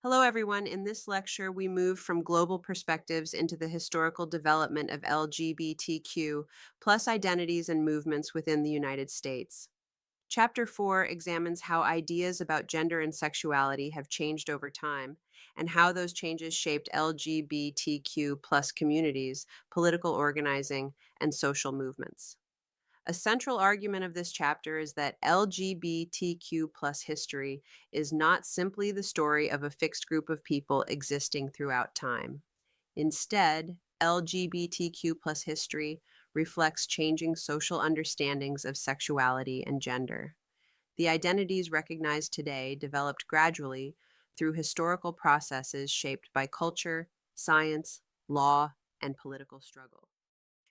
Hello, everyone. In this lecture, we move from global perspectives into the historical development of LGBTQ, plus identities and movements within the United States. Chapter 4 examines how ideas about gender and sexuality have changed over time and how those changes shaped LGBTQ plus communities, political organizing, and social movements. A central argument of this chapter is that LGBTQ plus history is not simply the story of a fixed group of people existing throughout time. Instead, LGBTQ plus history reflects changing social understandings of sexuality and gender. The identities recognized today developed gradually through historical processes shaped by culture, science, law, and political struggle.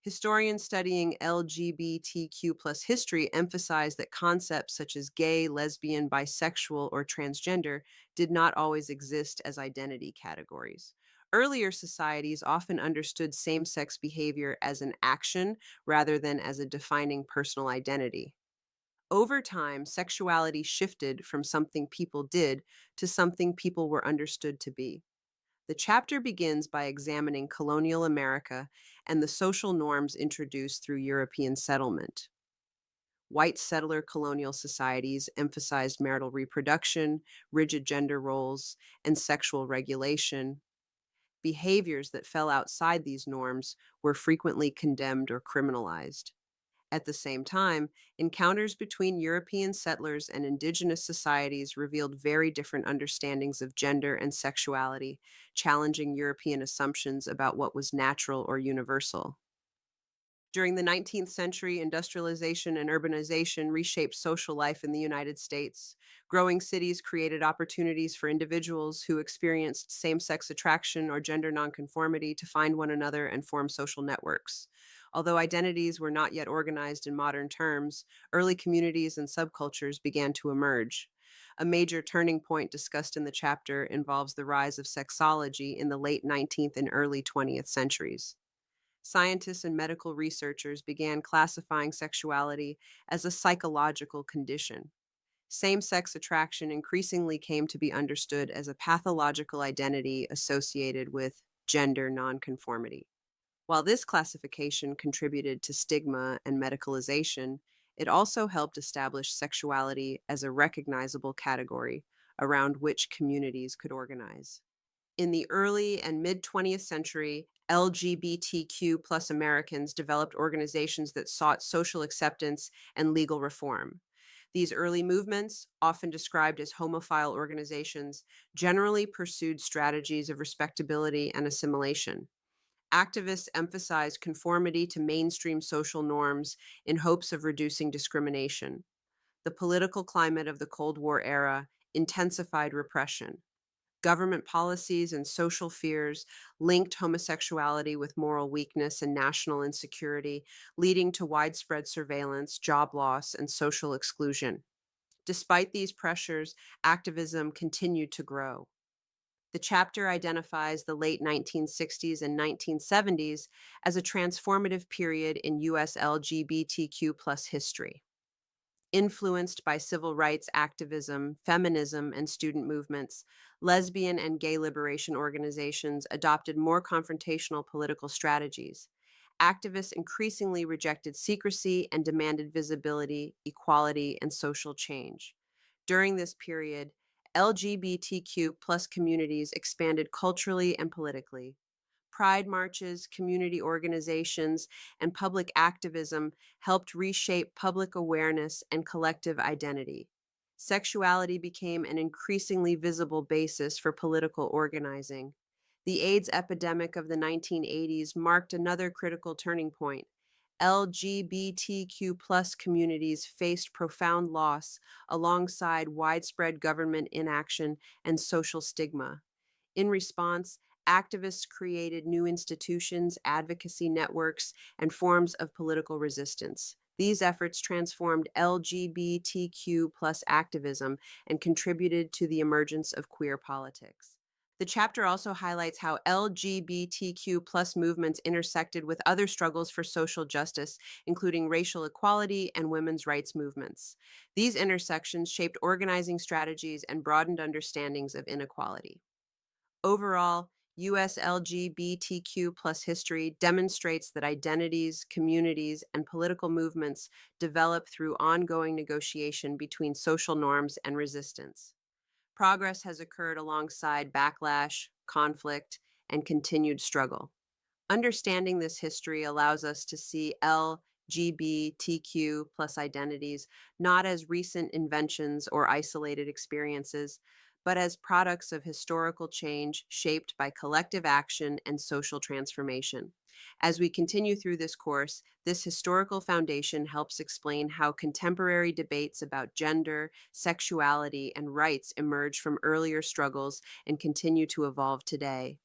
Historians studying LGBTQ plus history emphasize that concepts such as gay, lesbian, bisexual, or transgender did not always exist as identity categories. Earlier societies often understood same sex behavior as an action rather than as a defining personal identity. Over time, sexuality shifted from something people did to something people were understood to be. The chapter begins by examining colonial America and the social norms introduced through European settlement. White settler colonial societies emphasized marital reproduction, rigid gender roles, and sexual regulation. Behaviors that fell outside these norms were frequently condemned or criminalized. At the same time, encounters between European settlers and indigenous societies revealed very different understandings of gender and sexuality, challenging European assumptions about what was natural or universal. During the 19th century, industrialization and urbanization reshaped social life in the United States. Growing cities created opportunities for individuals who experienced same sex attraction or gender nonconformity to find one another and form social networks. Although identities were not yet organized in modern terms, early communities and subcultures began to emerge. A major turning point discussed in the chapter involves the rise of sexology in the late 19th and early 20th centuries. Scientists and medical researchers began classifying sexuality as a psychological condition. Same sex attraction increasingly came to be understood as a pathological identity associated with gender nonconformity. While this classification contributed to stigma and medicalization, it also helped establish sexuality as a recognizable category around which communities could organize. In the early and mid 20th century, LGBTQ plus Americans developed organizations that sought social acceptance and legal reform. These early movements, often described as homophile organizations, generally pursued strategies of respectability and assimilation. Activists emphasized conformity to mainstream social norms in hopes of reducing discrimination. The political climate of the Cold War era intensified repression. Government policies and social fears linked homosexuality with moral weakness and national insecurity, leading to widespread surveillance, job loss, and social exclusion. Despite these pressures, activism continued to grow. The chapter identifies the late 1960s and 1970s as a transformative period in U.S. LGBTQ plus history. Influenced by civil rights activism, feminism, and student movements, lesbian and gay liberation organizations adopted more confrontational political strategies. Activists increasingly rejected secrecy and demanded visibility, equality, and social change. During this period, LGBTQ plus communities expanded culturally and politically. Pride marches, community organizations, and public activism helped reshape public awareness and collective identity. Sexuality became an increasingly visible basis for political organizing. The AIDS epidemic of the 1980s marked another critical turning point. LGBTQ plus communities faced profound loss alongside widespread government inaction and social stigma. In response, activists created new institutions, advocacy networks, and forms of political resistance. These efforts transformed LGBTQ plus activism and contributed to the emergence of queer politics. The chapter also highlights how LGBTQ plus movements intersected with other struggles for social justice, including racial equality and women's rights movements. These intersections shaped organizing strategies and broadened understandings of inequality. Overall, US LGBTQ plus history demonstrates that identities, communities, and political movements develop through ongoing negotiation between social norms and resistance. Progress has occurred alongside backlash, conflict, and continued struggle. Understanding this history allows us to see LGBTQ plus identities not as recent inventions or isolated experiences, but as products of historical change shaped by collective action and social transformation. As we continue through this course, this historical foundation helps explain how contemporary debates about gender, sexuality, and rights emerge from earlier struggles and continue to evolve today.